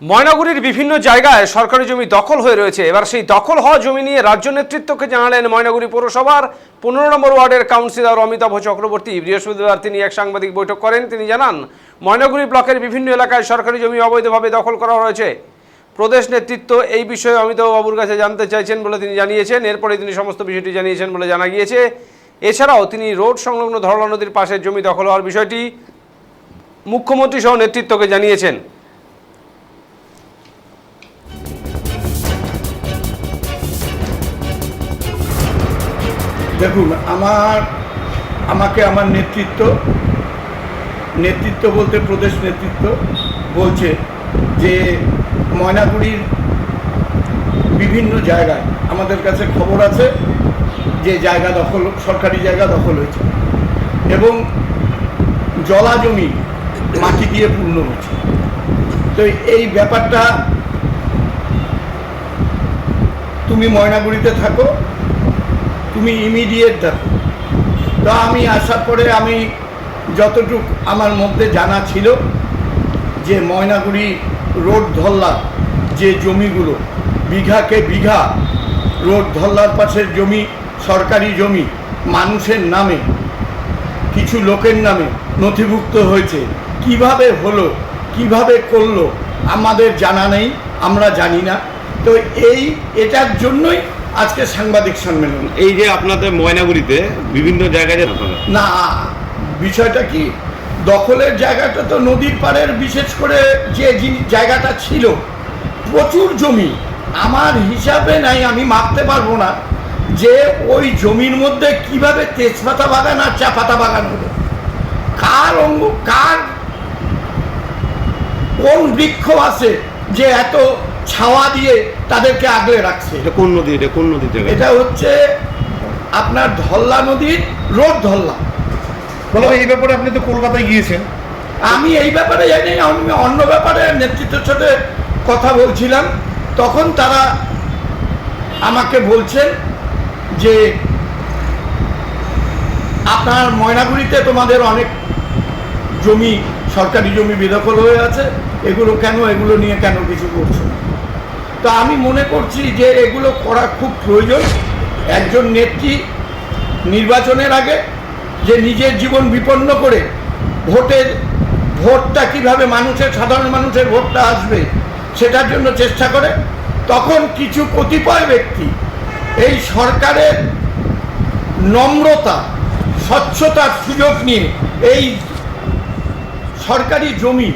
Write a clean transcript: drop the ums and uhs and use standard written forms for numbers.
ময়নাগুড়ির বিভিন্ন জায়গায় সরকারি জমি দখল হয়ে রয়েছে। এবার সেই দখল হওয়া জমি নিয়ে রাজ্য নেতৃত্বকে জানালেন ময়নাগুড়ি পৌরসভার 15 নম্বর ওয়ার্ডের কাউন্সিলর অমিতাভ চক্রবর্তী। বৃহস্পতিবার তিনি এক সাংবাদিক বৈঠক করেন। তিনি জানান, ময়নাগুড়ি ব্লকের বিভিন্ন এলাকায় সরকারি জমি অবৈধভাবে দখল করা হয়েছে। প্রদেশ নেতৃত্ব এই বিষয়ে অমিতাভ বাবুর কাছে জানতে চাইছেন বলে তিনি জানিয়েছেন। এরপরে তিনি সমস্ত বিষয়টি জানিয়েছেন বলে জানা গিয়েছে। এছাড়াও তিনি রোড সংলগ্ন ধরলা নদীর পাশের জমি দখল হওয়ার বিষয়টি মুখ্যমন্ত্রী সহ নেতৃত্বকে জানিয়েছেন। দেখুন, আমাকে আমার নেতৃত্ব বলতে প্রদেশ নেতৃত্ব বলছে যে ময়নাগুড়ির বিভিন্ন জায়গায় আমাদের কাছে খবর আছে যে জায়গা দখল, সরকারি জায়গা দখল হয়েছে এবং জলা জমি মাটি দিয়ে পূর্ণ হয়েছে। তো এই ব্যাপারটা, তুমি ময়নাগুড়িতে থাকো, তুমি ইমিডিয়েট দেখো। তো আমি আসার পরে আমি যতটুকু আমার মধ্যে জানা ছিল যে ময়নাগুড়ি রোড ধল্লার যে জমিগুলো বিঘাকে বিঘা রোড ধল্লার পাশের জমি সরকারি জমি মানুষের নামে, কিছু লোকের নামে নথিভুক্ত হয়েছে। কিভাবে হলো, কিভাবে করলো আমাদের জানা নেই, আমরা জানি না। তো এটার জন্যই আজকে সাংবাদিক সম্মেলন। এই যে আপনাদের ময়নাগুড়িতে বিভিন্ন জায়গায় না, বিষয়টা কি, দখলের জায়গাটা তো নদীর পাড়ের, বিশেষ করে যে জায়গাটা ছিল প্রচুর জমি, আমার হিসাবে নাই, আমি মাপতে পারবো না যে ওই জমির মধ্যে কিভাবে তেজপাতা বাগান আর চা পাতা বাগান হলো, কার কোন বৃক্ষ আছে যে এত ছাওয়া দিয়ে তাদেরকে আগলে রাখছে। এটা কোন নদী? এটা হচ্ছে আপনার ধল্লা নদীর রোড ধল্লা। এই ব্যাপারে আপনি তো কলকাতায় গিয়েছেন। আমি এই ব্যাপারে জানি, আমি অন্য ব্যাপারে নেতৃত্বের সাথে কথা বলছিলাম, তখন তারা আমাকে বলছেন যে আপনার ময়নাগুড়িতে তোমাদের অনেক জমি, সরকারি জমি বেদখল হয়ে আছে, এগুলো নিয়ে কেন কিছু করছো না। তো আমি মনে করছি যে এগুলো করা খুব প্রয়োজন। একজন নেত্রী নির্বাচনের আগে যে নিজের জীবন বিপন্ন করে ভোটটা কিভাবে সাধারণ মানুষের ভোটটা আসবে সেটার জন্য চেষ্টা করে, তখন কিছু কতিপয় ব্যক্তি এই সরকারের নম্রতা, স্বচ্ছতার সুযোগ নিয়ে এই সরকারি জমি